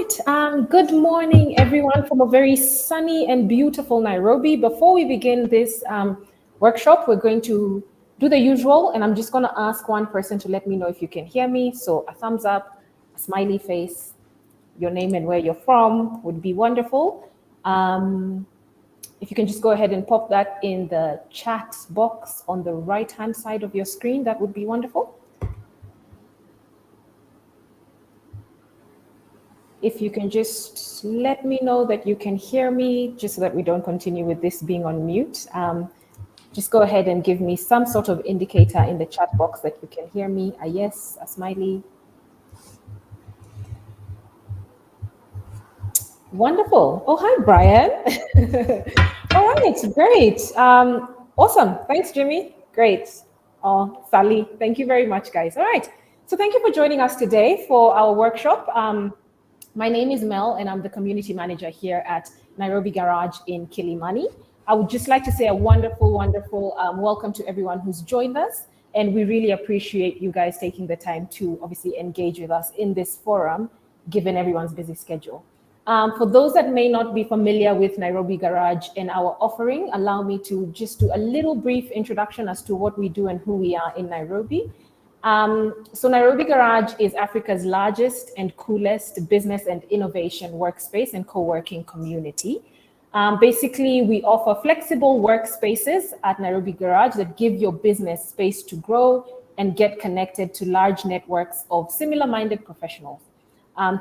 Good morning, everyone, from a very sunny and beautiful Nairobi. Before we begin this workshop, we're going to do the usual, and I'm just going to ask one person to let me know if you can hear me. So a thumbs up, a smiley face, your name and where you're from would be wonderful. If you can just go ahead and pop that in the chat box on the right-hand side of your screen, that would be wonderful. If you can just let me know that you can hear me, just so that we don't continue with this being on mute. Just go ahead and give me some sort of indicator in the chat box that you can hear me. A yes, a smiley. Wonderful. Oh, hi, Brian. All right, great. Awesome. Thanks, Jimmy. Great. Oh, Sally, thank you very much, guys. All right. So thank you for joining us today for our workshop. My name is Mel, and I'm the community manager here at Nairobi Garage in Kilimani. I would just like to say a wonderful, wonderful welcome to everyone who's joined us. And we really appreciate you guys taking the time to obviously engage with us in this forum, given everyone's busy schedule. For those that may not be familiar with Nairobi Garage and our offering, allow me to just do a little brief introduction as to what we do and who we are in Nairobi. So Nairobi Garage is Africa's largest and coolest business and innovation workspace and co-working community. Basically, we offer flexible workspaces at Nairobi Garage that give your business space to grow and get connected to large networks of similar-minded professionals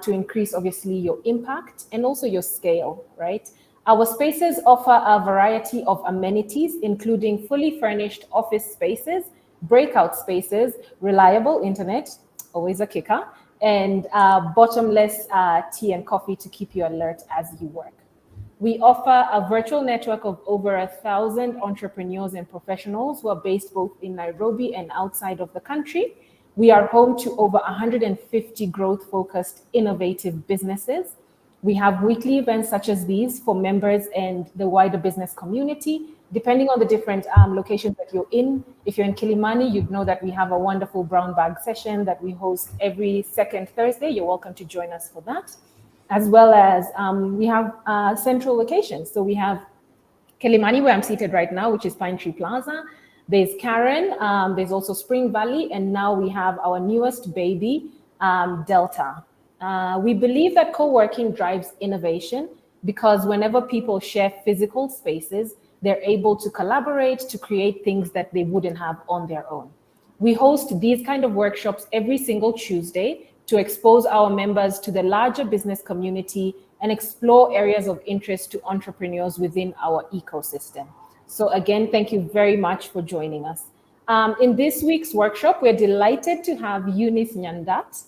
to increase, obviously, your impact and also your scale, right? Our spaces offer a variety of amenities, including fully furnished office spaces, breakout spaces, reliable internet, always a kicker, and bottomless tea and coffee to keep you alert as you work. We offer a virtual network of over 1,000 entrepreneurs and professionals who are based both in Nairobi and outside of the country. We are home to over 150 growth-focused, innovative businesses. We have weekly events such as these for members and the wider business community. Depending on the different locations that you're in, if you're in Kilimani, you'd know that we have a wonderful brown bag session that we host every second Thursday. You're welcome to join us for that. As well as we have central locations. So we have Kilimani, where I'm seated right now, which is Pine Tree Plaza. There's Karen, there's also Spring Valley, and now we have our newest baby, Delta. We believe that co-working drives innovation because whenever people share physical spaces, they're able to collaborate to create things that they wouldn't have on their own. We host these kind of workshops every single Tuesday to expose our members to the larger business community and explore areas of interest to entrepreneurs within our ecosystem. So again, thank you very much for joining us. In this week's workshop, we're delighted to have Eunice Nyandat,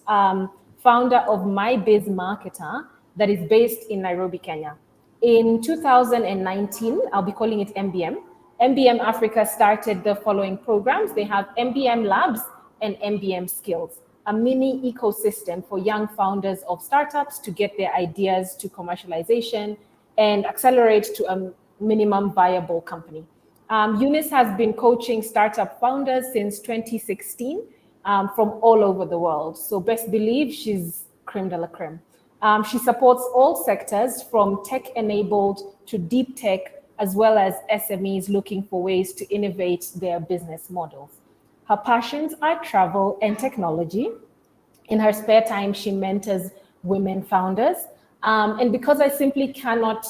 founder of My Biz Marketer, that is based in Nairobi, Kenya. In 2019, I'll be calling it MBM. MBM Africa started the following programs. They have MBM Labs and MBM Skills, a mini ecosystem for young founders of startups to get their ideas to commercialization and accelerate to a minimum viable company. Eunice has been coaching startup founders since 2016 from all over the world. So best believe she's creme de la creme. She supports all sectors from tech-enabled to deep tech, as well as SMEs looking for ways to innovate their business models. Her passions are travel and technology. In her spare time, she mentors women founders. And because I simply cannot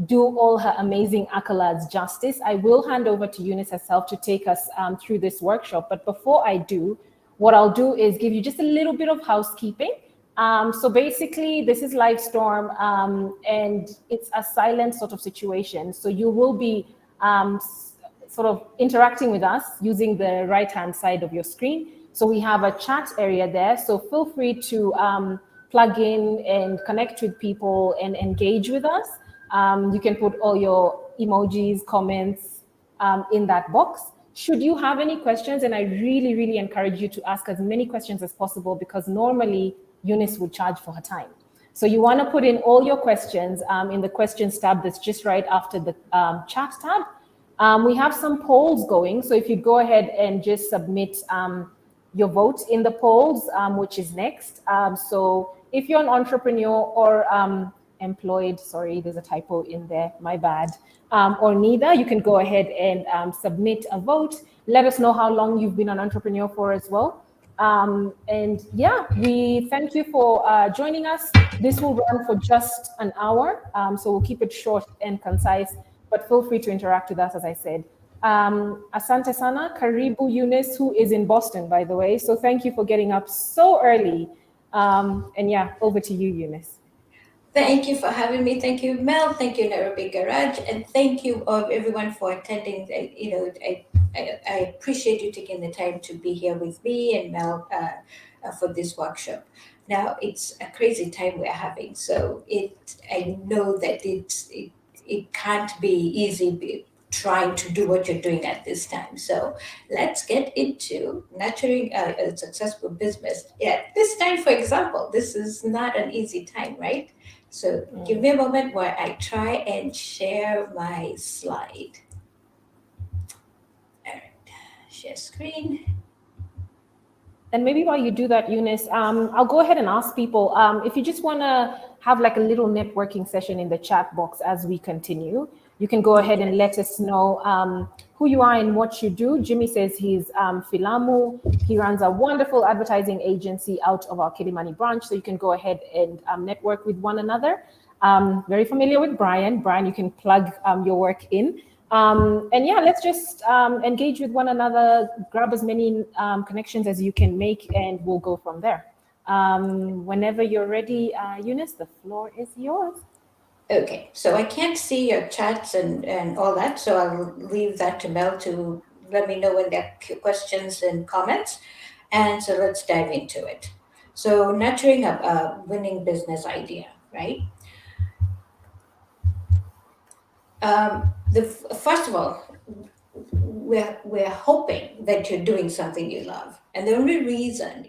do all her amazing accolades justice, I will hand over to Eunice herself to take us through this workshop. But before I do, what I'll do is give you just a little bit of housekeeping. So basically, this is live storm, and it's a silent sort of situation. So you will be sort of interacting with us using the right-hand side of your screen. So we have a chat area there. So feel free to plug in and connect with people and engage with us. You can put all your emojis, comments in that box. Should you have any questions, and I really, really encourage you to ask as many questions as possible, because normally Eunice would charge for her time. So you want to put in all your questions in the questions tab that's just right after the chat tab. We have some polls going. So if you go ahead and just submit your vote in the polls, which is next. So if you're an entrepreneur or employed, sorry, there's a typo in there, my bad, or neither, you can go ahead and submit a vote. Let us know how long you've been an entrepreneur for as well. And yeah, we thank you for joining us. This will run for just an hour, so we'll keep it short and concise, but feel free to interact with us, as I said. Asante sana, Karibu Eunice, who is in Boston, by the way. So thank you for getting up so early. And yeah, over to you, Eunice. Thank you for having me. Thank you, Mel. Thank you, Nairobi Garage, and thank you, everyone, for attending. I appreciate you taking the time to be here with me and Mel for this workshop. Now it's a crazy time we're having, so I know that it can't be easy trying to do what you're doing at this time. So let's get into nurturing a successful business. Yeah, this time, for example, this is not an easy time, right? So give me a moment while I try and share my slide. All right, share screen. And maybe while you do that, Eunice, I'll go ahead and ask people if you just want to have like a little networking session in the chat box as we continue. You can go ahead and let us know who you are and what you do. Jimmy says he's Filamu. He runs a wonderful advertising agency out of our Kilimani branch. So you can go ahead and network with one another. Very familiar with Brian. Brian, you can plug your work in. And yeah, let's just engage with one another, grab as many connections as you can make, and we'll go from there. Whenever you're ready, Eunice, the floor is yours. Okay, so I can't see your chats and all that, so I'll leave that to Mel to let me know when there are questions and comments. And so let's dive into it. So, nurturing a winning business idea, right? First of all, we're hoping that you're doing something you love, and the only reason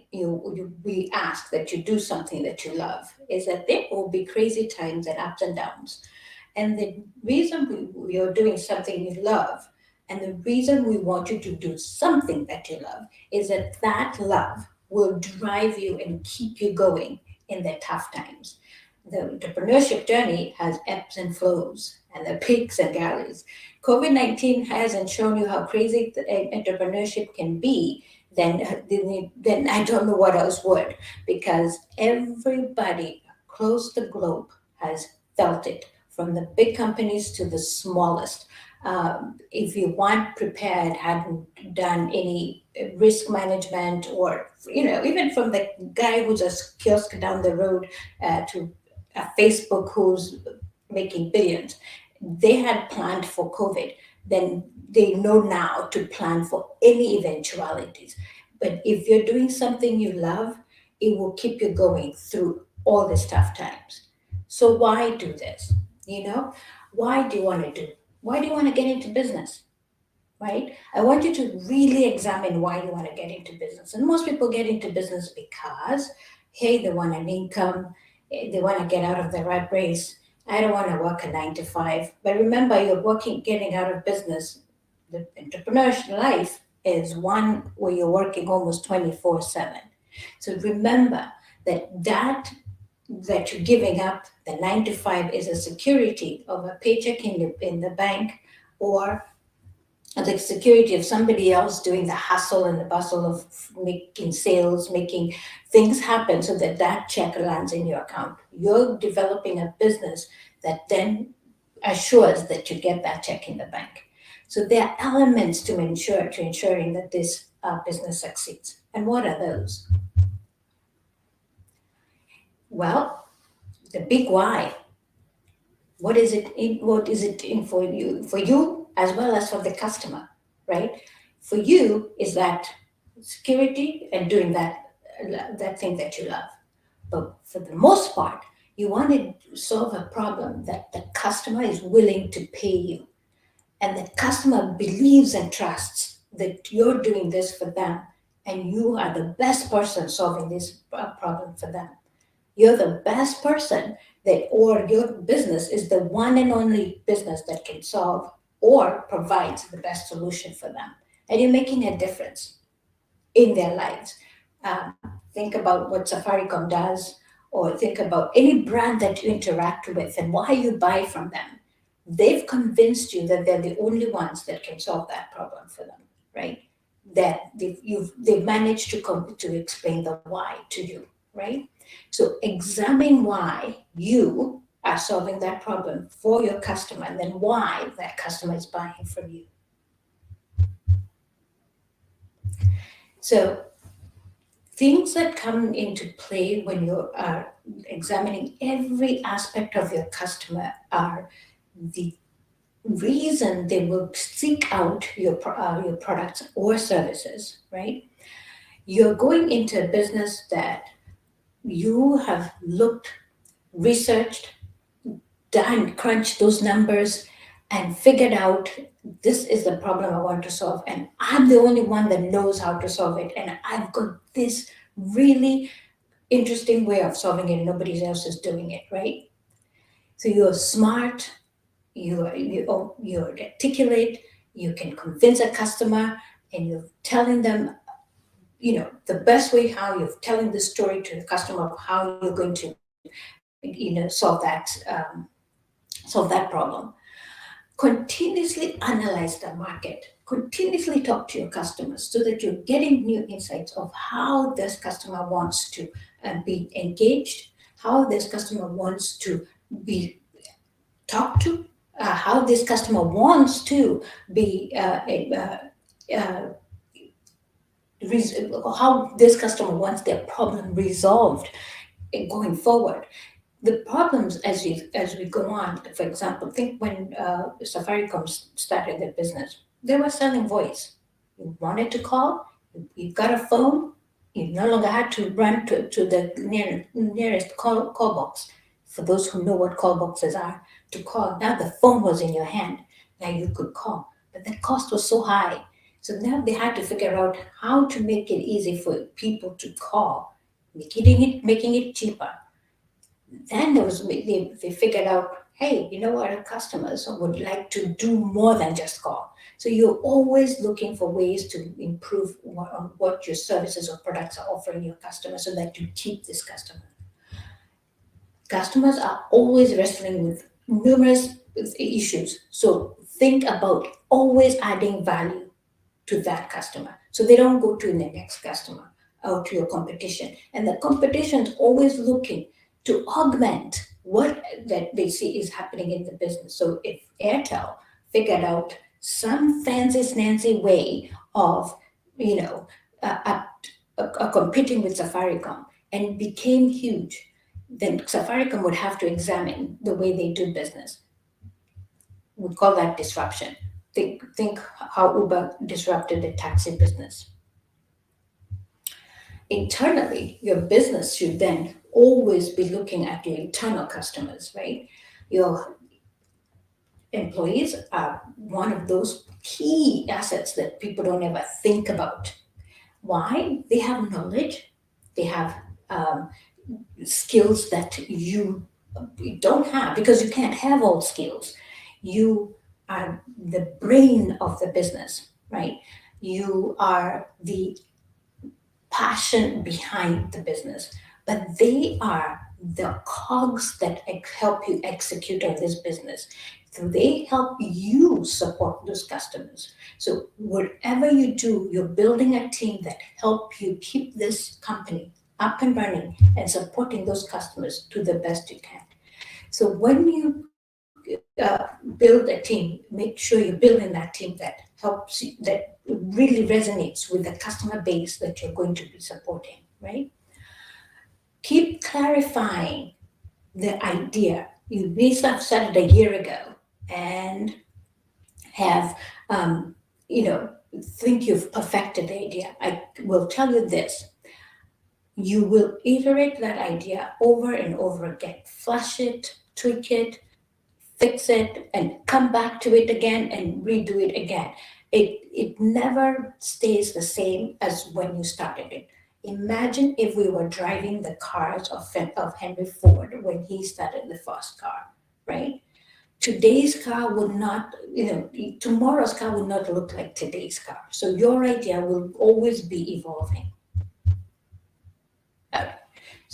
we ask that you do something that you love is that there will be crazy times and ups and downs, and the reason you're doing something you love, and the reason we want you to do something that you love, is that that love will drive you and keep you going in the tough times. The entrepreneurship journey has ebbs and flows and the peaks and valleys. COVID 19 hasn't shown you how crazy entrepreneurship can be, then I don't know what else would, because everybody across the globe has felt it, from the big companies to the smallest. If you weren't prepared, hadn't done any risk management, or even from the guy who's a kiosk down the road to a Facebook who's making billions, they had planned for COVID, then they know now to plan for any eventualities. But if you're doing something you love, it will keep you going through all these tough times. So why do this? You know, why do you want to do? Why do you want to get into business? Right? I want you to really examine why you want to get into business. And most people get into business because, hey, they want an income, they want to get out of the rat race. I don't want to work a 9 to 5. But remember, you're getting out of business. The entrepreneurship life is one where you're working almost 24/7. So remember that you're giving up the 9 to 5 is a security of a paycheck in the bank, or the security of somebody else doing the hustle and the bustle of making sales, making things happen so that that check lands in your account. You're developing a business that then assures that you get that check in the bank. So there are elements to ensuring that this business succeeds. And what are those? Well, the big why. What is it in for you as well as for the customer, right? For you is that security and doing that thing that you love. But for the most part, you want to solve a problem that the customer is willing to pay you, and the customer believes and trusts that you're doing this for them, and you are the best person solving this problem for them. You're the best person that, or your business is the one and only business that can solve or provides the best solution for them. And you're making a difference in their lives. Think about what Safaricom does, or think about any brand that you interact with and why you buy from them. They've convinced you that they're the only ones that can solve that problem for them, right? That they've managed to explain the why to you, right? So examine why you are solving that problem for your customer, and then why that customer is buying from you. So things that come into play when you are examining every aspect of your customer are the reason they will seek out your products or services, right? You're going into a business that you have looked, researched, done, crunched those numbers, and figured out this is the problem I want to solve, and I'm the only one that knows how to solve it, and I've got this really interesting way of solving it, and nobody else is doing it, right? So you're smart, you're articulate, you can convince a customer, and you're telling them, the best way how you're telling the story to the customer of how you're going to, solve that problem. Continuously analyze the market, continuously talk to your customers so that you're getting new insights of how this customer wants to be engaged, how this customer wants to be talked to, how this customer wants to be how this customer wants their problem resolved going forward. The problems as we go on, for example, think when Safaricom started their business, they were selling voice. You wanted to call, you got a phone, you no longer had to run to the nearest call box. For those who know what call boxes are, to call. Now the phone was in your hand. Now you could call. But the cost was so high. So now they had to figure out how to make it easy for people to call, making it cheaper. Then they figured out, hey, you know what, our customers would like to do more than just call. So you're always looking for ways to improve on what your services or products are offering your customers so that you keep this customer. Customers are always wrestling with numerous issues. So think about always adding value to that customer so they don't go to the next customer or to your competition. And the competition is always looking to augment what that they see is happening in the business. So if Airtel figured out some fancy way of, competing with Safaricom and became huge, then Safaricom would have to examine the way they do business. We'd call that disruption. Think how Uber disrupted the taxi business. Internally, your business should then always be looking at your internal customers, right? Your employees are one of those key assets that people don't ever think about. Why? They have knowledge, they have skills that you don't have because you can't have all skills. You are the brain of the business, right? You are the passion behind the business, but they are the cogs that help you execute on this business. So they help you support those customers. So whatever you do, you're building a team that help you keep this company up and running and supporting those customers to the best you can. So when you build a team, make sure you're building that team that helps you, that really resonates with the customer base that you're going to be supporting, right? Keep clarifying the idea. You may have started a year ago and have, think you've perfected the idea. I will tell you this. You will iterate that idea over and over again. Flush it, tweak it, fix it, and come back to it again and redo it again. It never stays the same as when you started it. Imagine if we were driving the cars of Henry Ford when he started the first car, right? Today's car will not, tomorrow's car will not look like today's car. So your idea will always be evolving. Okay.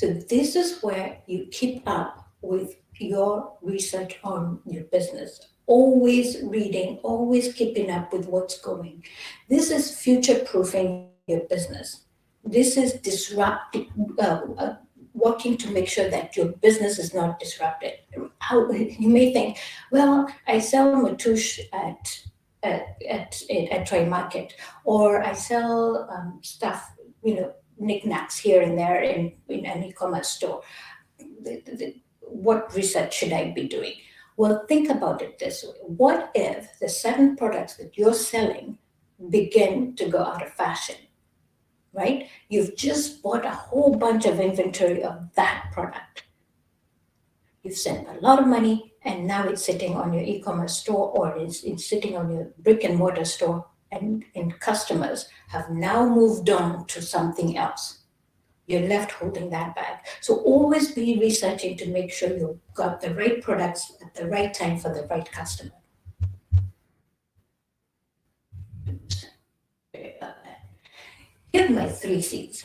So this is where you keep up with your research on your business. Always reading, always keeping up with what's going. This is future proofing your business. This is disrupting, working to make sure that your business is not disrupted. You may think, well, I sell Matush at Toy Market, or I sell stuff, knickknacks here and there in an e-commerce store. What research should I be doing? Well, think about it this way. What if the seven products that you're selling begin to go out of fashion, right? You've just bought a whole bunch of inventory of that product. You've spent a lot of money, and now it's sitting on your e-commerce store, or it's sitting on your brick and mortar store, and customers have now moved on to something else. You're left holding that bag. So always be researching to make sure you've got the right products at the right time for the right customer. Here are my three C's.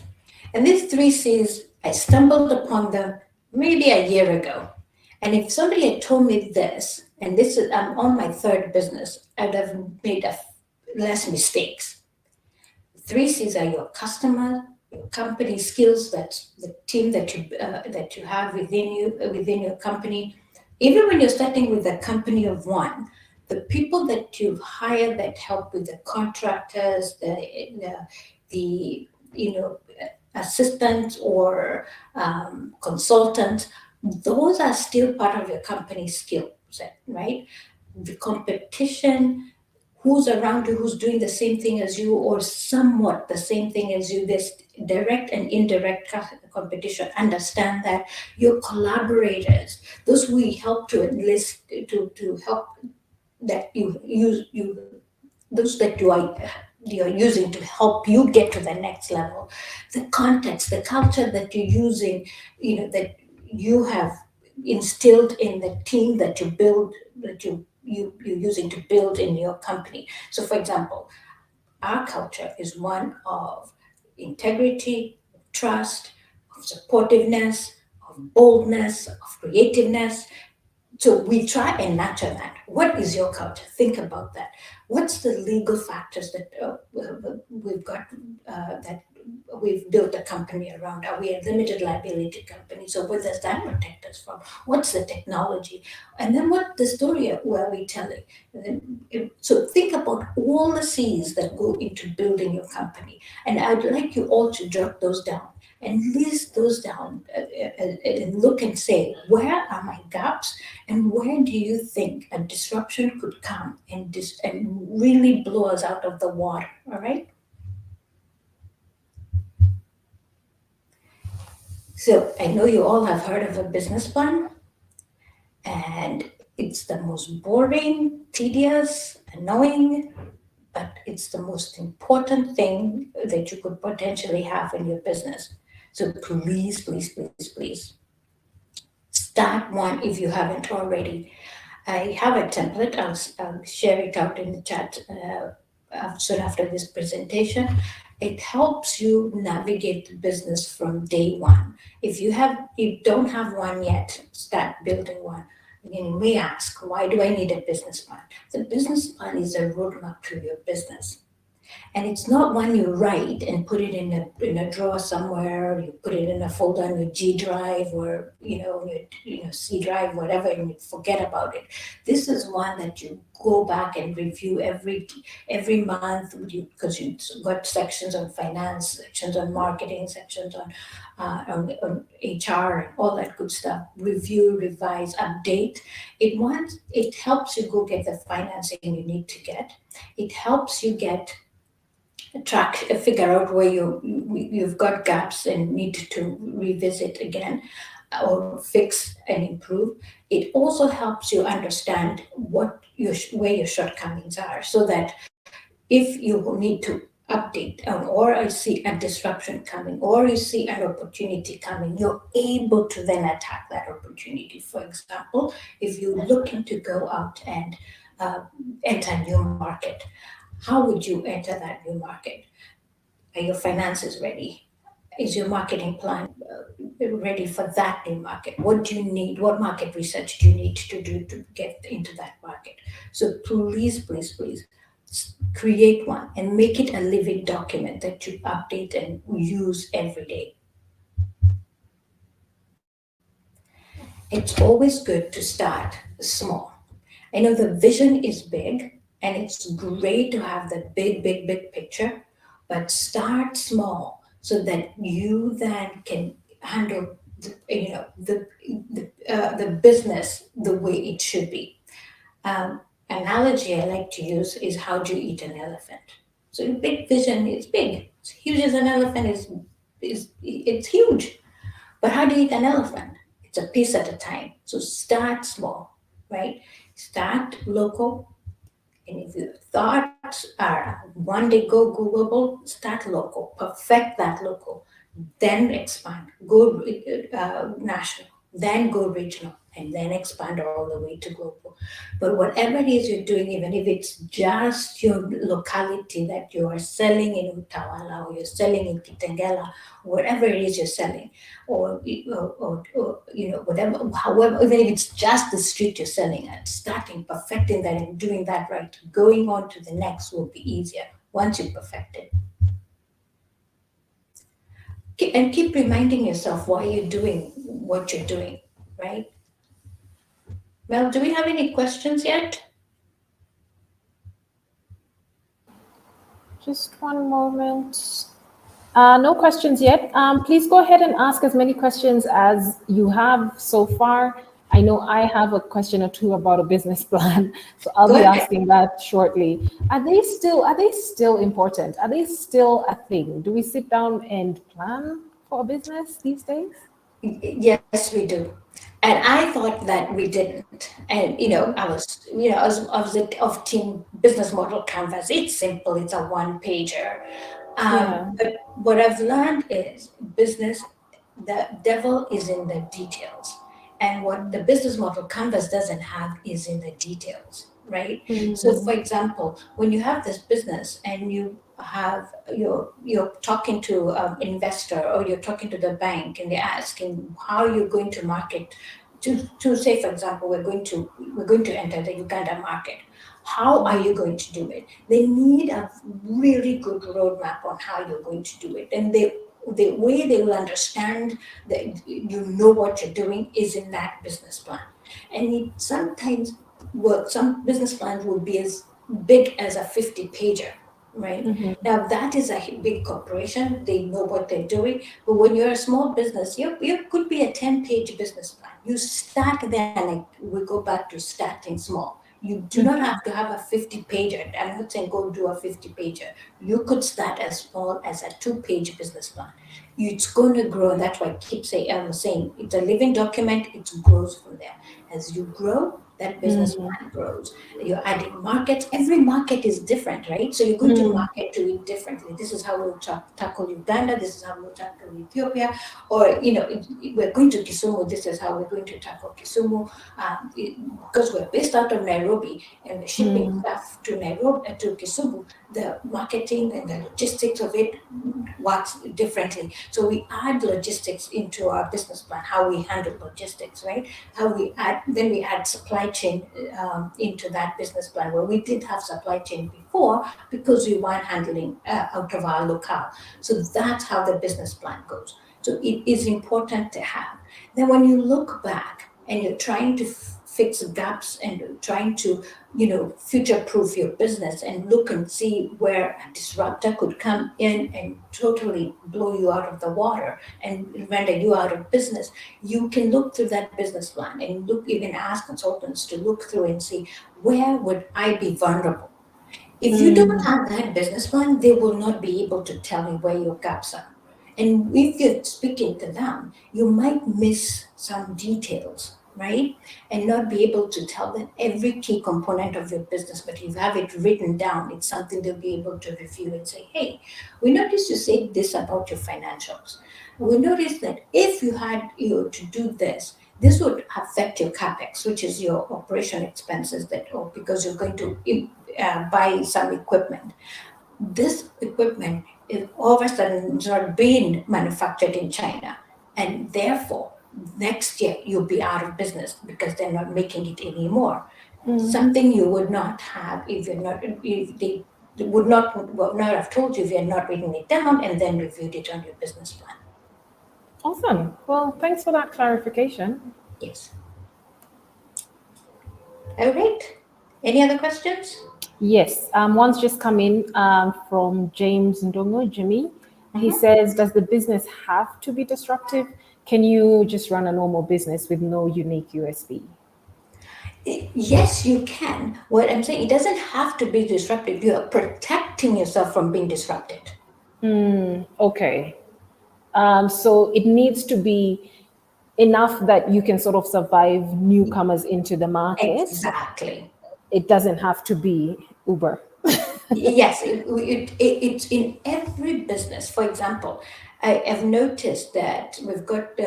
And these three C's, I stumbled upon them maybe a year ago. And if somebody had told me this, and this is I'm on my third business, I'd have made less mistakes. Three C's are your customer, your company skills, that's the team that you have within your company. Even when you're starting with a company of one, the people that you've hired that help with the contractors, the assistants or consultants, those are still part of your company skill set, right? The competition, who's around you, who's doing the same thing as you or somewhat the same thing as you, this direct and indirect competition. Understand that your collaborators, those who we help to enlist to help, that you use you those that you're using to help you get to the next level. The context, the culture that you're using, that you have instilled in the team that you build, that you're using to build in your company. So for example, our culture is one of integrity, trust, of supportiveness, of boldness, of creativeness. So we try and nurture that. What is your culture? Think about that. What's the legal factors that we've got, that we've built a company around? Are we a limited liability company? So what does that protect us from? What's the technology? And then what the story were we telling? So think about all the C's that go into building your company. And I'd like you all to jot those down and list those down, and look and say, where are my gaps, and where do you think a disruption could come and really blow us out of the water? All right. So I know you all have heard of a business plan, and it's the most boring, tedious, annoying, but it's the most important thing that you could potentially have in your business. So please, please, please, please start one if you haven't already. I have a template. I'll share it out in the chat soon after this presentation. It helps you navigate the business from day one. If you don't have one yet, start building one. You may ask, why do I need a business plan? The business plan is a roadmap to your business. And it's not one you write and put it in a drawer somewhere. You put it in a folder on your G drive, or your C drive, whatever, and you forget about it. This is one that you go back and review every month, because you've got sections on finance, sections on marketing, sections on HR, and all that good stuff. Review, revise, update. It helps you go get the financing you need to get. It helps you figure out where you've got gaps and need to revisit again, or fix and improve. It also helps you understand where your shortcomings are, so that if you need to update, or I see a disruption coming, or you see an opportunity coming, you're able to then attack that opportunity. For example, if you're looking to go out and enter a new market, how would you enter that new market? Are your finances ready? Is your marketing plan ready for that new market? What do you need? What market research do you need to do to get into that market? So please, please, please create one and make it a living document that you update and use every day. It's always good to start small. I know the vision is big and it's great to have the big, big, big picture, but start small so that you then can handle the business the way it should be. Analogy I like to use is how do you eat an elephant? So big vision is big. It's huge as an elephant is it's huge. But how do you eat an elephant? It's a piece at a time. So start small, right? Start local. And if your thoughts are one day go global, start local, perfect that local, then expand, go national, then go regional, and then expand all the way to global. But whatever it is you're doing, even if it's just your locality that you are selling in Utawala or you're selling in Kitengela, whatever it is you're selling, or whatever, however, even if it's just the street you're selling at, starting perfecting that and doing that right, going on to the next will be easier once you perfect it. And keep reminding yourself why you're doing what you're doing, right? Well, do we have any questions yet? Just one moment. No questions yet. Please go ahead and ask as many questions as you have so far. I know I have a question or two about a business plan, so I'll Go be ahead. asking that shortly. Are they still important? Are they still a thing? Do we sit down and plan for a business these days? Yes, we do. And I thought that we didn't. And I was of team business model canvas. It's simple. It's a one pager. Yeah. But what I've learned is business, the devil is in the details. And what the business model canvas doesn't have is in the details, right? So for Mm, example, when you have this business and you're talking to an investor or you're talking to the bank and they're asking how you're going to market to say for example we're going to enter the Uganda market. How are you going to do it? They need a really good roadmap on how you're going to do it. And the way they will understand that you know what you're doing is in that business plan. And it sometimes some business plans will be as big as a 50 pager, right? mhm. Now that is a big corporation, they know what they're doing. But when you're a small business, you could be a 10-page business plan. You start there, like we go back to starting small. You do not have to have a 50 pager. I'm not saying go do a 50 pager. You could start as small as a 2-page business plan. It's going to grow, and that's why I keep saying it's a living document. It grows from there. As you grow, that business Mm, plan grows. You're adding markets. Every market is different, right? So you're going to mm, market to it differently. This is how we'll tackle Uganda. This is how we'll tackle Ethiopia. Or, we're going to Kisumu. This is how we're going to tackle Kisumu. Because we're based out of Nairobi and the shipping mm, stuff to Nairobi to Kisumu, the marketing and the logistics of it works differently. So we add logistics into our business plan, how we handle logistics, right? Then we add supply chain into that business plan where we did have supply chain before because we weren't handling out of our locale. So that's how the business plan goes. So it is important to have. Then when you look back and you're trying to fix gaps and you're trying to future proof your business and look and see where a disruptor could come in and totally blow you out of the water and render you out of business, you can look through that business plan and you can ask consultants to look through and see where would I be vulnerable. If you don't mm, have that business plan, they will not be able to tell you where your gaps are. And if you're speaking to them, you might miss some details, right? And not be able to tell them every key component of your business, but you have it written down. It's something they'll be able to review and say, hey, we noticed you said this about your financials. We noticed that if you had to do this would affect your capex, which is your operation expenses because you're going to buy some equipment. This equipment is all of a sudden not being manufactured in China. and therefore next year you'll be out of business because they're not making it anymore. Something you would not have if you're not, if they would not have told you if you're not written it down and then reviewed it on your business plan. Awesome. Well, thanks for that clarification. Yes. All right. Any other questions? Yes, one's just come in from James Ndongo, Jimmy. He Mhm. says, does the business have to be disruptive? Can you just run a normal business with no unique USP? Yes, you can. What I'm saying, it doesn't have to be disruptive. You are protecting yourself from being disrupted. Okay. So it needs to be enough that you can sort of survive newcomers into the market. Exactly. It doesn't have to be Uber. Yes, it's in every business. For example, I've noticed that we've got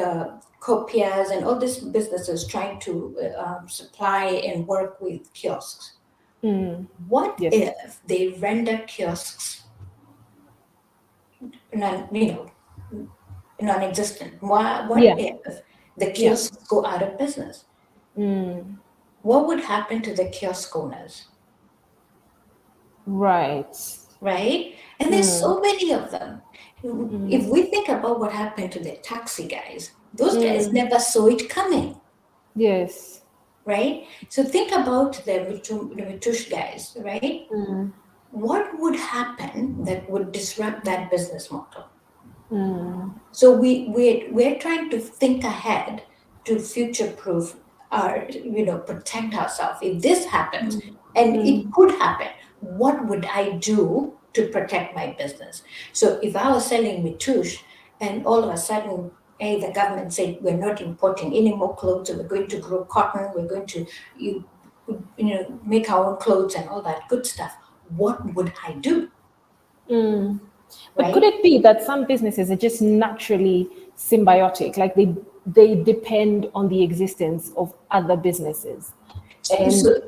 copiers and all these businesses trying to supply and work with kiosks. What Yes. if they render kiosks non, you know, non-existent? What Yeah. if the Yeah. kiosks go out of business? What would happen to the kiosk owners? Right. Right? And there's so many of them. If we think about what happened to the taxi guys, those guys never saw it coming, Yes. right? So think about the Vitush guys, right? What would happen that would disrupt that business model? So we're trying to think ahead to future proof our, protect ourselves. If this happens, and it could happen, what would I do to protect my business? So if I was selling Mitush and all of a sudden, hey, the government said we're not importing any more clothes, we're going to grow cotton, we're going to make our own clothes and all that good stuff, what would I do? But could Right? it be that some businesses are just naturally symbiotic, like they depend on the existence of other businesses? And So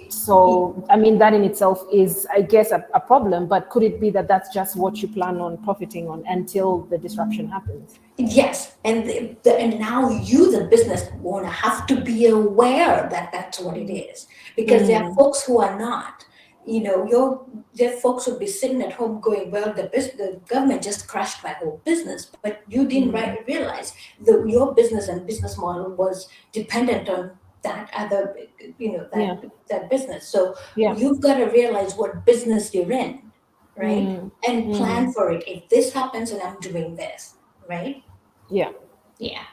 so, I mean, that in itself is, I guess, a problem, but could it be that that's just what you plan on profiting on until the disruption happens? yes, and and now you, the business owner, have to be aware that that's what it is, because there are folks who are not. There are folks who'll be sitting at home going, "Well, the government just crashed my whole business," but you didn't realize that your business and business model was dependent on that other, Yeah. that business. So Yeah. you've got to realize what business you're in, right, and plan for it. If this happens, and I'm doing this, right? Yeah. Yeah.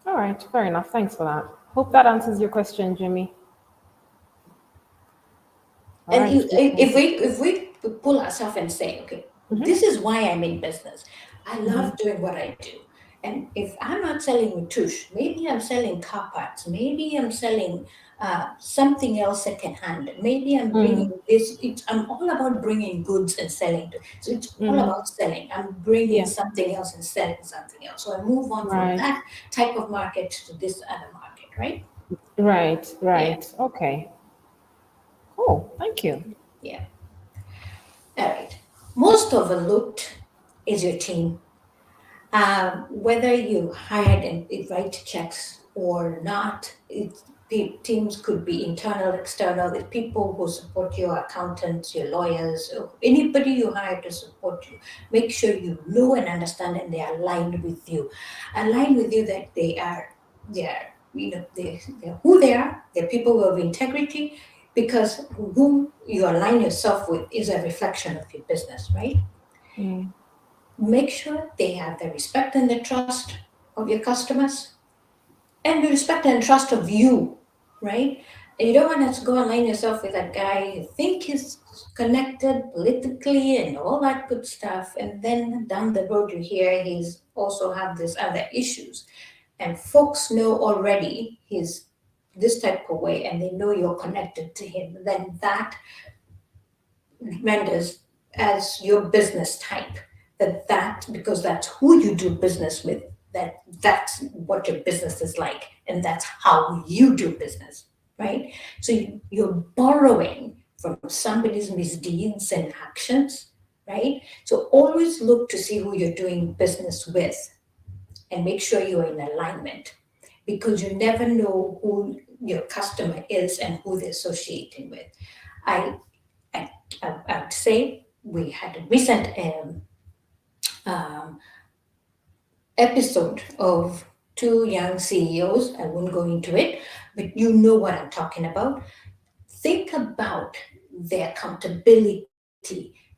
All right. Fair enough. Thanks for that. Hope that answers your question, Jimmy. All And right. if we pull ourselves and say, okay, this is why I'm in business. I love doing what I do. And if I'm not selling Mitush, maybe I'm selling car parts, maybe I'm selling something else secondhand, maybe I'm bringing this. I'm all about bringing goods and selling. So it's all about selling. I'm bringing Yeah. something else and selling something else. So I move on from Right. that type of market to this other market, right? Right. Yeah, Right. Okay. Cool. Thank you. yeah. All right. Most overlooked is your team. Whether you hired and it write checks or not, teams could be internal, external. The people who support your accountants, your lawyers, or anybody you hire to support you. Make sure you know and understand, and they are aligned with you. Aligned with you that they're who they are. They're people who have integrity, because who you align yourself with is a reflection of your business, right? Make sure they have the respect and the trust of your customers, and the respect and trust of you, right? And you don't want to go align yourself with a guy you think is connected politically and all that good stuff, and then down the road you hear he's also have these other issues, and folks know already he's this type of way, and they know you're connected to him. Then that renders as your business type, that because that's who you do business with, that's what your business is like, and that's how you do business, right? So you're borrowing from somebody's misdeeds and actions, right? So always look to see who you're doing business with, and make sure you're in alignment, because you never know who your customer is and who they're associating with. I, I would say we had a recent um, episode of two young CEOs. I won't go into it, but you know what I'm talking about. Think about their accountability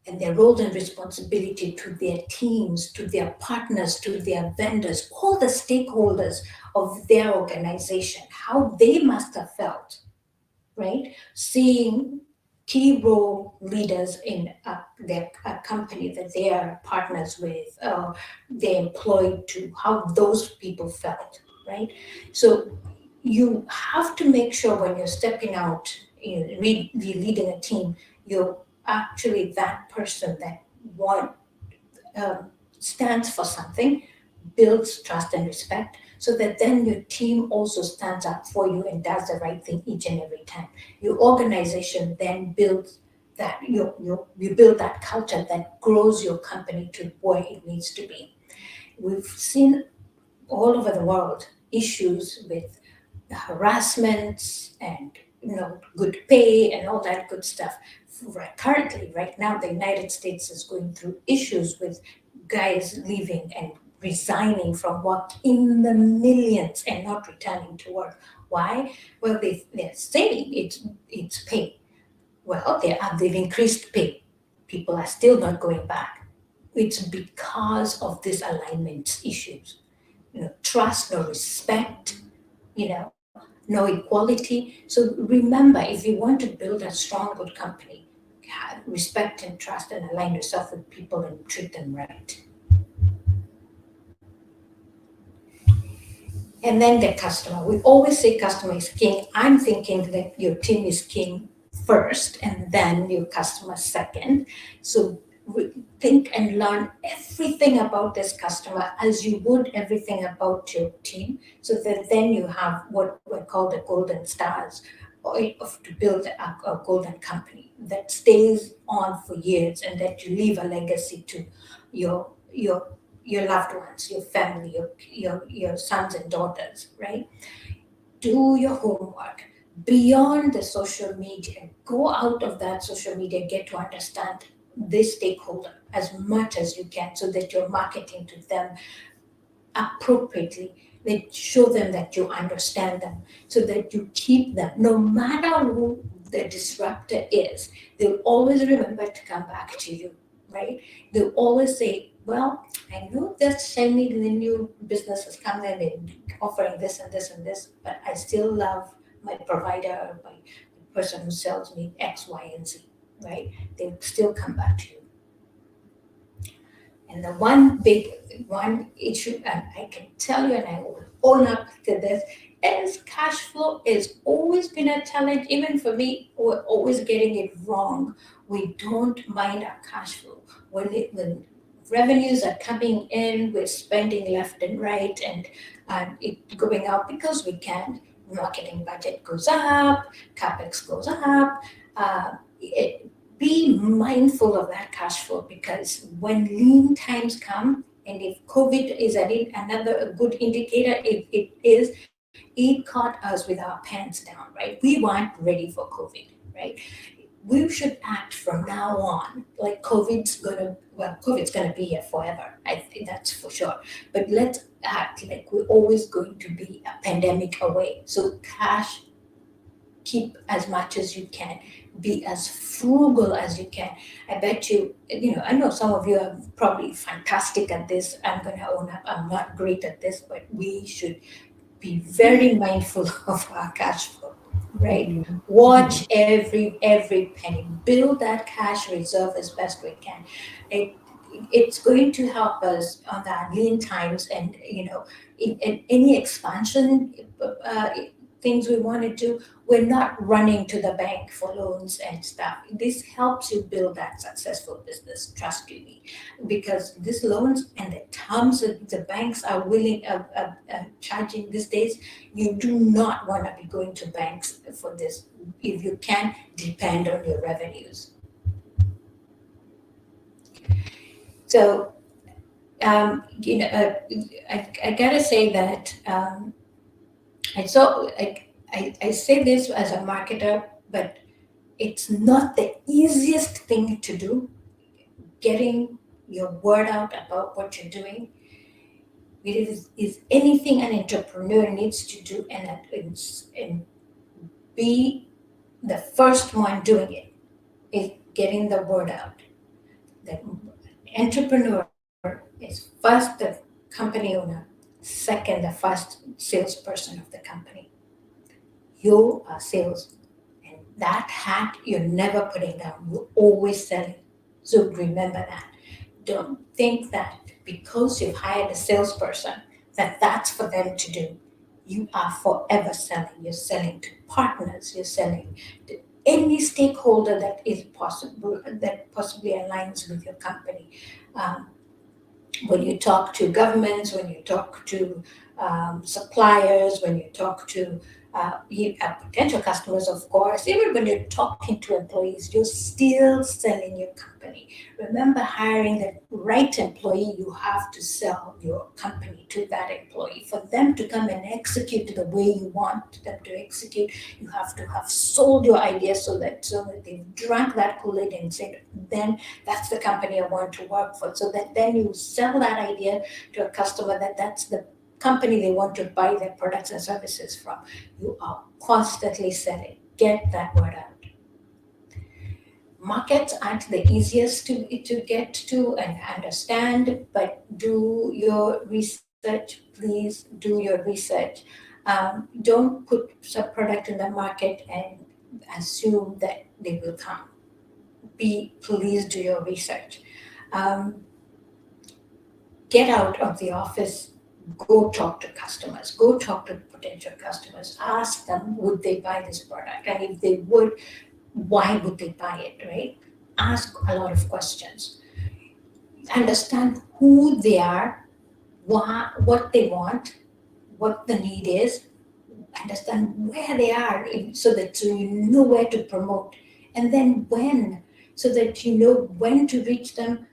and their roles and responsibility to their teams, to their partners, to their vendors, all the stakeholders of their organization, how they must have felt, right? Seeing key role leaders in their company that they are partners with, they're employed to, how those people felt, right? So you have to make sure when you're stepping out, leading a team, you're actually that person that want stands for something, builds trust and respect, so that then your team also stands up for you and does the right thing each and every time. Your organization then builds that you build that culture that grows your company to where it needs to be. We've seen all over the world issues with harassment and good pay and all that good stuff. Currently, right now, the United States is going through issues with guys leaving and resigning from work in the millions and not returning to work. Why? Well, they're saying it's pay. Well, they've increased pay. People are still not going back. It's because of these alignment issues. Trust, no respect, no equality. So remember, if you want to build a strong, good company, respect and trust and align yourself with people and treat them right. And then the customer. We always say customer is king. I'm thinking that your team is king first and then your customer second. So think and learn everything about this customer as you would everything about your team, so that then you have what we call the golden stars, to build a golden company that stays on for years and that you leave a legacy to your loved ones, your family, your sons and daughters, right? Do your homework beyond the social media. Go out of that social media, get to understand this stakeholder as much as you can, so that you're marketing to them appropriately. That show them that you understand them, so that you keep them. No matter who the disruptor is, they'll always remember to come back to you, right? They'll always say, well, I know that shiny the new business has come in and offering this and this and this, but I still love my provider, my person who sells me X, Y, and Z, right? They'll still come back to you. And the one issue, and I can tell you, and I will own up to this, is cash flow has always been a challenge. Even for me, we're always getting it wrong. We don't mind our cash flow. When revenues are coming in, we're spending left and right, and it going out because we can. Marketing budget goes up, capex goes up. Be mindful of that cash flow, because when lean times come, and if COVID is another good indicator, if it is, it caught us with our pants down, right? We weren't ready for COVID, right? We should act from now on like COVID's gonna be here forever. I think that's for sure. But let's act like we're always going to be a pandemic away. So cash, keep as much as you can, be as frugal as you can. I bet you, I know some of you are probably fantastic at this. I'm going to own up, I'm not great at this, but we should be very mindful of our cash flow, right? Watch every penny, build that cash reserve as best we can. It's going to help us on our lean times, and in any expansion things we want to do, we're not running to the bank for loans and stuff. This helps you build that successful business, trust me, because these loans and the terms that the banks are willing charging these days, you do not want to be going to banks for this if you can depend on your revenues. So I gotta say that I say this as a marketer, but it's not the easiest thing to do. Getting your word out about what you're doing. It is anything an entrepreneur needs to do, and be the first one doing it is getting the word out. The entrepreneur is first the company owner, second the first salesperson of the company. You are sales, and that hat you're never putting down. You're always selling. So remember that. Don't think that because you've hired a salesperson that that's for them to do. You are forever selling. You're selling to partners. You're selling to any stakeholder that is possible, that possibly aligns with your company. Um, when you talk to governments, when you talk to suppliers, when you talk to potential customers, of course, even when you're talking to employees, you're still selling your company. Remember, hiring the right employee, you have to sell your company to that employee. For them to come and execute the way you want them to execute, you have to have sold your idea so that they've drank that Kool-Aid and said, then that's the company I want to work for. So that then you sell that idea to a customer that's the company they want to buy their products and services from. You are constantly selling. Get that word out. Markets aren't the easiest to get to and understand, but do your research. Please do your research. Don't put some product in the market and assume that they will come. Please do your research. Um, get out of the office, go talk to customers, go talk to potential customers, ask them would they buy this product, and if they would, why would they buy it, right? Ask a lot of questions, understand who they are, what they want, what the need is, understand where they are so you know where to promote, and then when, so that you know when to reach them,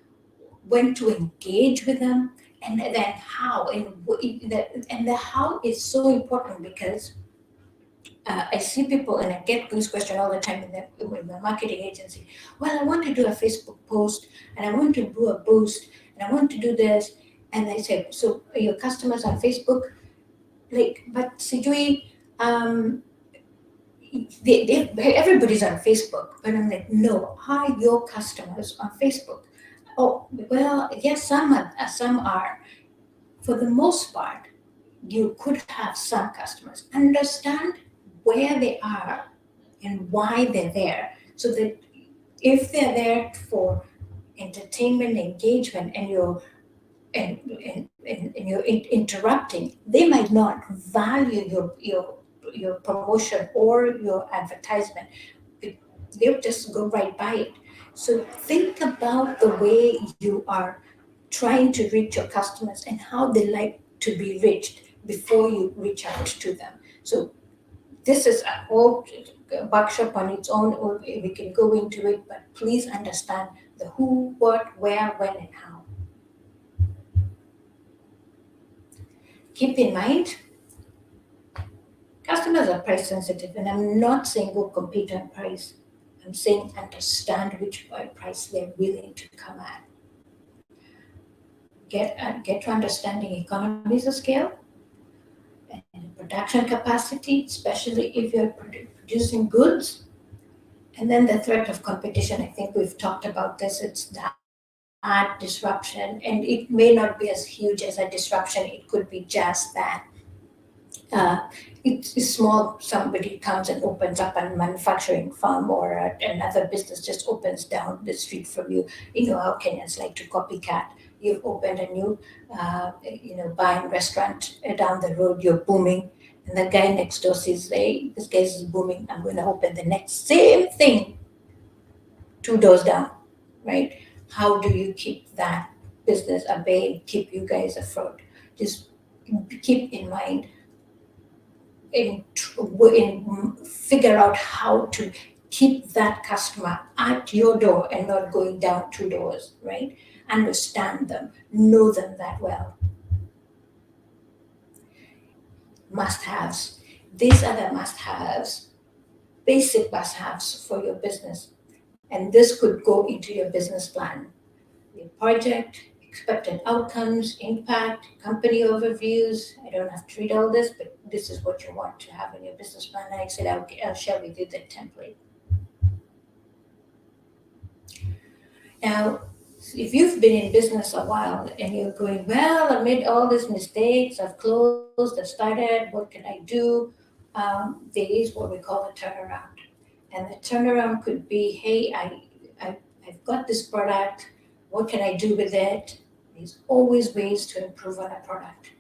when to engage with them, and then how. And the how is so important because I see people, and I get this question all the time in the marketing agency. Well, I want to do a Facebook post, and I want to do a boost, and I want to do this. And I say, so are your customers on Facebook? Like, but Sijui, everybody's on Facebook. But I'm like, no, are your customers on Facebook? Oh, well, yes, some are. For the most part, you could have some customers. Understand where they are and why they're there, so that if they're there for entertainment, engagement, and you're interrupting, they might not value your promotion or your advertisement. They'll just go right by it. So think about the way you are trying to reach your customers and how they like to be reached before you reach out to them. So this is a whole workshop on its own, or we can go into it, but please understand the who, what, where, when, and how. Keep in mind, customers are price sensitive, and I'm not saying go compete on price. I'm saying understand which price they're willing to come at. Get to understanding economies of scale and production capacity, especially if you're producing goods. And then the threat of competition. I think we've talked about this. It's that disruption, and it may not be as huge as a disruption. It could be just that it's small. Somebody comes and opens up a manufacturing farm, or another business just opens down the street from you. You know how Kenyans like to copycat. You've opened a new, bar and restaurant down the road. You're booming, and the guy next door says, "Hey, this guy is booming. I'm going to open the next same thing 2 doors down." Right? How do you keep that business at bay? Keep you guys afloat? Just keep in mind and figure out how to keep that customer at your door and not going down 2 doors, right? understand them, know them that well. Must-haves. These are the must-haves, basic must-haves for your business. And this could go into your business plan, your project, expected outcomes, impact, company overviews. I don't have to read all this, but this is what you want to have in your business plan. I said I'll share with you the template. Now, if you've been in business a while and you're going, well, I made all these mistakes, I've closed, I've started, what can I do? There is what we call a turnaround. And the turnaround could be, hey, I've got this product, what can I do with it? There's always ways to improve on a product.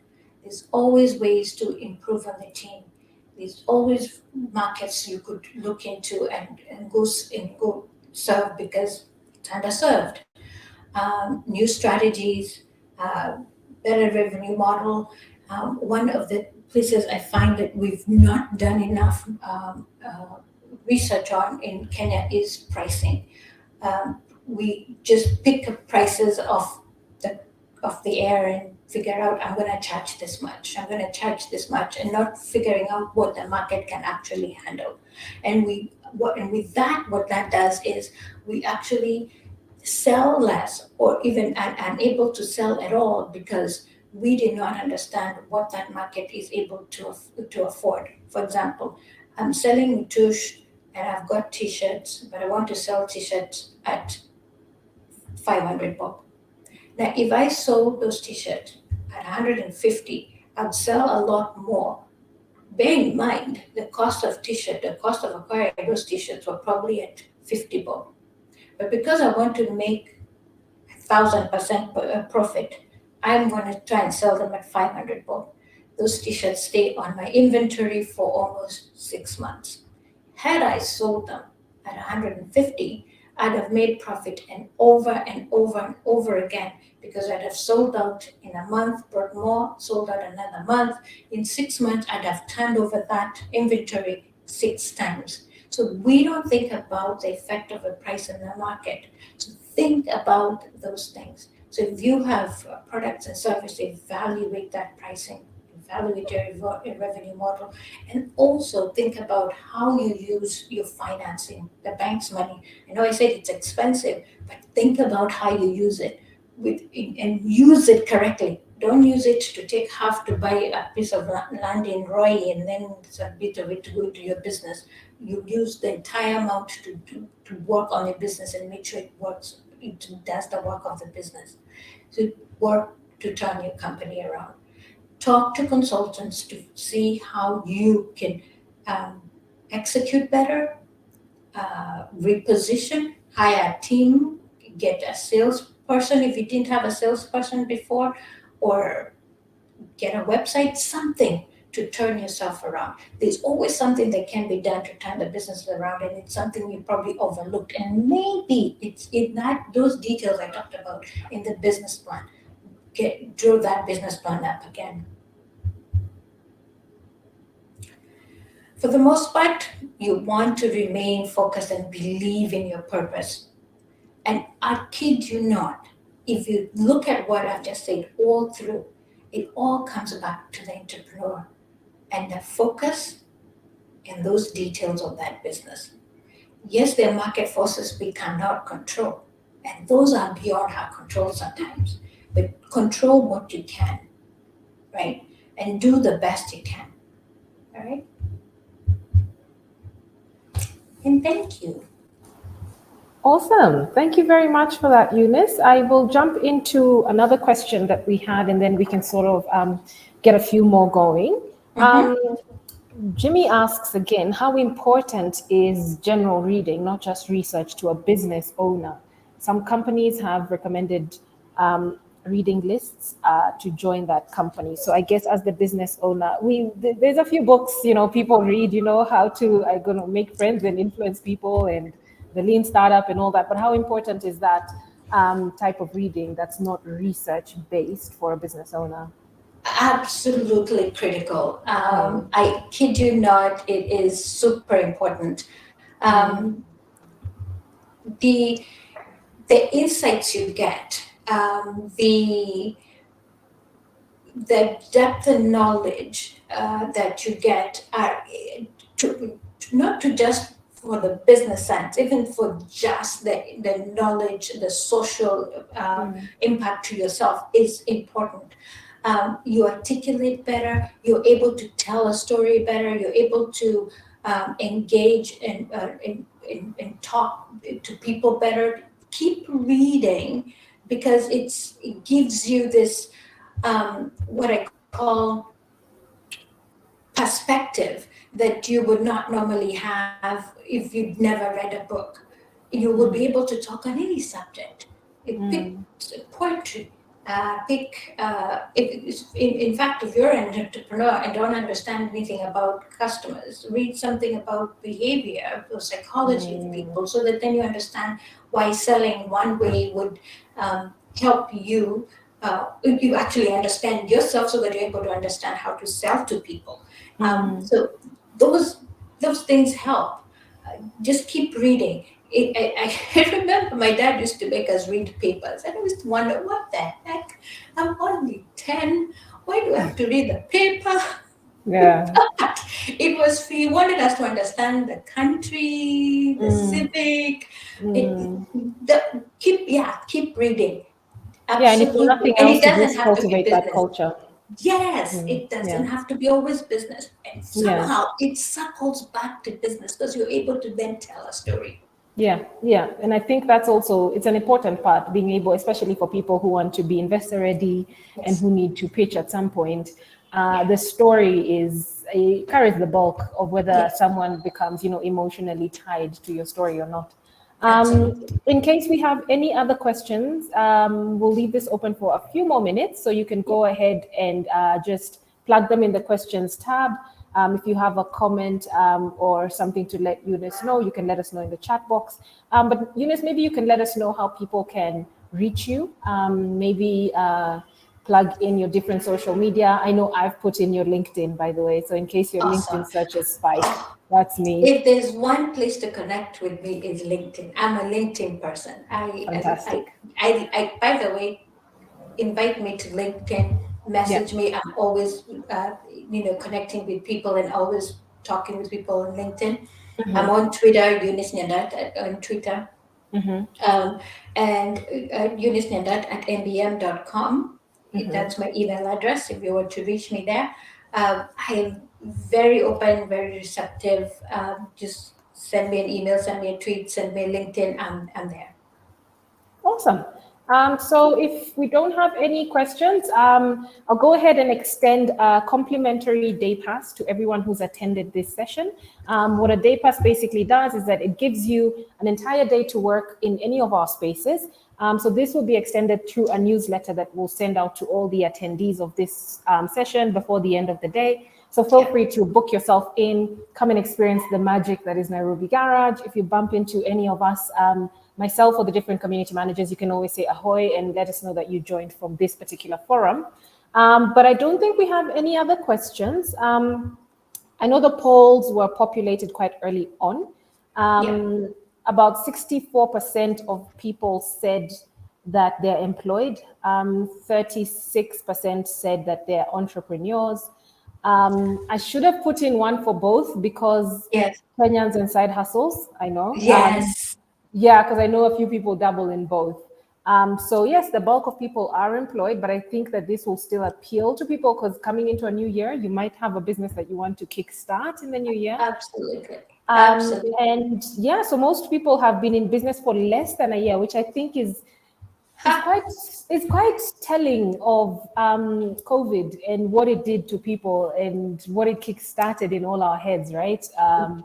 There's always ways to improve on the team. There's always markets you could look into and go serve because it's underserved. New strategies, better revenue model. One of the places I find that we've not done enough research on in Kenya is pricing. We just pick up prices off the air and figure out I'm going to charge this much, and not figuring out what the market can actually handle. And with that, what that does is we actually sell less or even unable to sell at all because we did not understand what that market is able to afford. For example, I'm selling tush and I've got t-shirts, but I want to sell t-shirts at 500 bob. Now, if I sold those t-shirts at 150, I'd sell a lot more. Bear in mind, the cost of acquiring those t-shirts were probably at 50 bob. But because I want to make 1,000% profit, I'm going to try and sell them at 500 bob. Those t-shirts stay on my inventory for almost 6 months. Had I sold them at 150, I'd have made profit and over and over and over again because I'd have sold out in a month, brought more, sold out another month. In 6 months, I'd have turned over that inventory 6 times. So we don't think about the effect of a price in the market. So think about those things. So if you have products and services, evaluate that pricing, evaluate your revenue model, and also think about how you use your financing, the bank's money. I know I said it's expensive, but think about how you use it and use it correctly. Don't use it to take half to buy a piece of land in Roy and then a bit of it to go into your business. You use the entire amount to work on your business and make sure it works. It does the work of the business. So work to turn your company around. Talk to consultants to see how you can execute better, reposition, hire a team, get a salesperson if you didn't have a salesperson before, or get a website, something to turn yourself around. There's always something that can be done to turn the business around, and it's something you probably overlooked. And maybe it's in those details I talked about in the business plan. Draw that business plan up again. For the most part, you want to remain focused and believe in your purpose. And I kid you not, if you look at what I've just said all through, it all comes back to the entrepreneur and the focus and those details of that business. Yes, there are market forces we cannot control, and those are beyond our control sometimes, but control what you can, right? And do the best you can, all right? And thank you. Awesome. Thank you very much for that, Eunice. I will jump into another question that we had, and then we can sort of get a few more going. Jimmy asks again, how important is general reading, not just research, to a business owner? Some companies have recommended reading lists to join that company. So I guess as the business owner, there's a few books, people read, how to make friends and influence people and the lean startup and all that. But how important is that type of reading that's not research based for a business owner? Absolutely critical. I kid you not, it is super important. The insights you get the depth and knowledge that you get are not to just for the business sense, even for just the knowledge, the social impact to yourself is important. You articulate better, you're able to tell a story better, you're able to engage and talk to people better. Keep reading because it gives you this what I call perspective that you would not normally have if you'd never read a book. You would be able to talk on any subject. Pick poetry. In fact, if you're an entrepreneur and don't understand anything about customers, read something about behavior or psychology of people, so that then you understand why selling one way would help you. You actually understand yourself, so that you're able to understand how to sell to people. So those things help. Just keep reading. I remember my dad used to make us read papers, and I used to wonder, what the heck? I'm only 10. Why do I have to read the paper? Yeah. It was he wanted us to understand the country, the civic. Keep reading. Yeah, and if for Absolutely, nothing and else, it to doesn't just have to be cultivate that business. culture. Yes, it doesn't Yeah. have to be always business. And Yeah. somehow it circles back to business because you're able to then tell a story. Yeah, yeah. And I think that's also, it's an important part, being able, especially for people who want to be investor ready and Yes. who need to pitch at some point. The story carries the bulk of whether Yes. someone becomes, emotionally tied to your story or not. Absolutely. In case we have any other questions, we'll leave this open for a few more minutes, so you can go ahead and just plug them in the questions tab. If you have a comment or something to let Eunice know, you can let us know in the chat box. But Eunice, maybe you can let us know how people can reach you. Maybe plug in your different social media. I know I've put in your LinkedIn, by the way. So in case your LinkedIn Awesome. searches spike, that's me. If there's one place to connect with me is LinkedIn. I'm a LinkedIn person. Fantastic. By the way, invite me to LinkedIn, Yeah. message me. I'm always, connecting with people and always talking with people on LinkedIn. I'm on Twitter, Eunice Nyandat on Twitter. And Eunice Nyandat at mbm.com. That's my email address if you want to reach me there. I am very open, very receptive. Just send me an email, send me a tweet, send me a LinkedIn. I'm there. Awesome. So if we don't have any questions, I'll go ahead and extend a complimentary day pass to everyone who's attended this session. What a day pass basically does is that it gives you an entire day to work in any of our spaces. So this will be extended through a newsletter that we'll send out to all the attendees of this session before the end of the day. So feel free to book yourself in, come and experience the magic that is Nairobi Garage. If you bump into any of us, myself or the different community managers, you can always say ahoy and let us know that you joined from this particular forum. But I don't think we have any other questions. I know the polls were populated quite early on. About 64% of people said that they're employed. 36% said that they're entrepreneurs. I should have put in one for both because Yes. Kenyans and side hustles, I know. Yes. Yeah, because I know a few people dabble in both. So yes, the bulk of people are employed, but I think that this will still appeal to people because coming into a new year, you might have a business that you want to kickstart in the new year. Absolutely. Absolutely. And yeah, so most people have been in business for less than a year, which I think is quite telling of COVID and what it did to people and what it kickstarted in all our heads, right?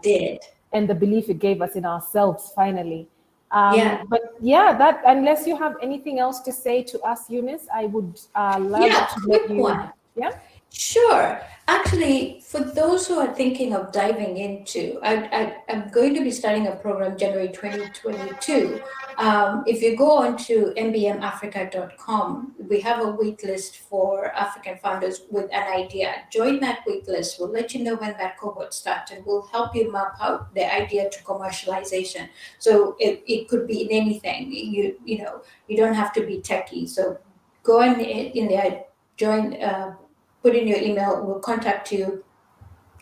Did. And the belief it gave us in ourselves finally. Yeah. But yeah, that unless you have anything else to say to us, Eunice, I would love to let Quick you. one. Yeah. Sure. Actually, actually, for those who are thinking of diving into, I'm going to be starting a program January 2022. If you go on to mbmafrica.com, we have a wait list for African founders with an idea. Join that wait list. We'll let you know when that cohort starts, and we'll help you map out the idea to commercialization. So it could be in anything. You don't have to be techie. So go in there, join. Put in your email, we'll contact you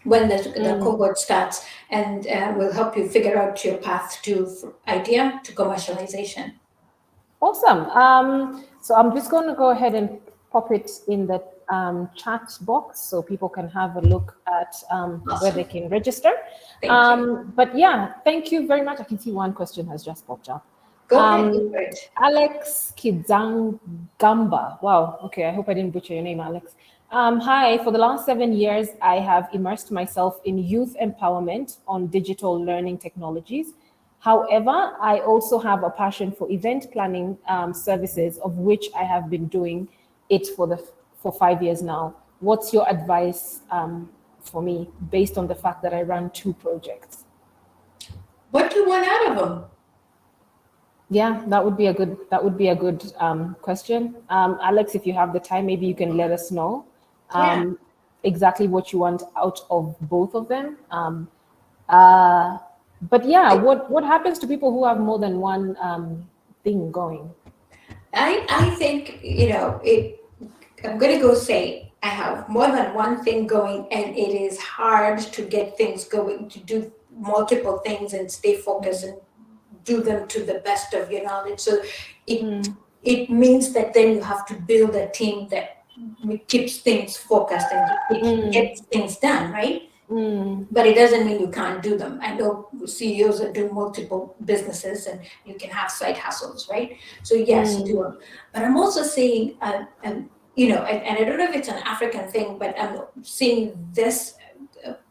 when the cohort starts, and we'll help you figure out your path to idea to commercialization. Awesome. So I'm just going to go ahead and pop it in the chat box so people can have a look at where they can register. Thank you. But yeah, thank you very much. I can see one question has just popped up. Go ahead. Alex Kidzangamba. Wow. Okay. I hope I didn't butcher your name, Alex. Hi. For the last 7 years, I have immersed myself in youth empowerment on digital learning technologies. However, I also have a passion for event planning services, of which I have been doing it for 5 years now. What's your advice for me based on the fact that I run 2 projects? What do you want out of them? Yeah, that would be a good question. Alex, if you have the time, maybe you can let us know exactly what you want out of both of them. But yeah, what happens to people who have more than one thing going? I think, I'm going to go say I have more than one thing going, and it is hard to get things going, to do multiple things and stay focused and do them to the best of your knowledge. So it means that then you have to build a team that keeps things focused and gets things done, right? But it doesn't mean you can't do them. I know CEOs that do multiple businesses, and you can have side hustles, right? So yes, do them. But I'm also saying, and I don't know if it's an African thing, but I'm seeing this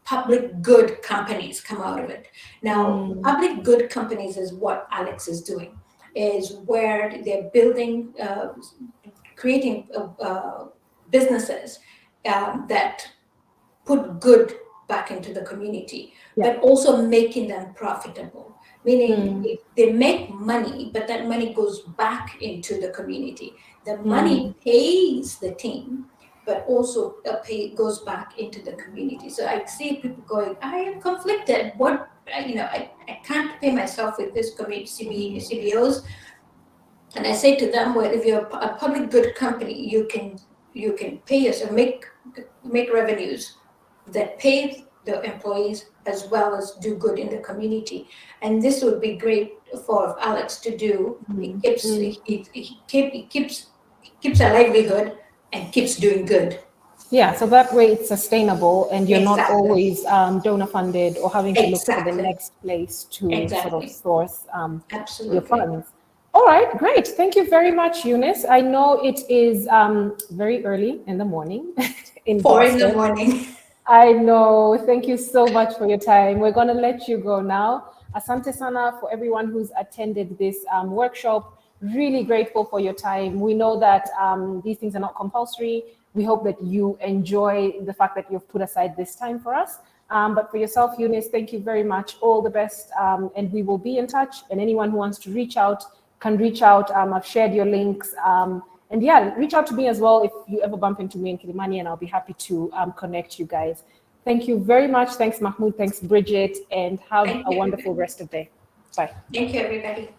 public good companies come out of it. Now, public good companies is what Alex is doing, is where they're building, creating businesses that put good back into the community, but also making them profitable. Meaning they make money, but that money goes back into the community. The money pays the team, but also goes back into the community. So I see people going, I am conflicted. I can't pay myself with this community CBOs. And I say to them, well, if you're a public good company, you can pay yourself, make revenues that pay the employees as well as do good in the community. And this would be great for Alex to do. He keeps a livelihood and keeps doing good. Yeah, so that way it's sustainable, and you're not always donor funded or having to look for the next place to sort of source your funds. All right, great. Thank you very much, Eunice. I know it is very early in the morning. 4 in the morning. I know. Thank you so much for your time. We're going to let you go now. Asante sana for everyone who's attended this workshop. Really grateful for your time. We know that these things are not compulsory. We hope that you enjoy the fact that you've put aside this time for us. But for yourself, Eunice, thank you very much. All the best. And we will be in touch. And anyone who wants to reach out can reach out. I've shared your links. And yeah, reach out to me as well if you ever bump into me in Kilimani, and I'll be happy to connect you guys. Thank you very much. Thanks, Mahmoud. Thanks, Bridget. And have a wonderful rest of the day. Bye. Thank you, everybody.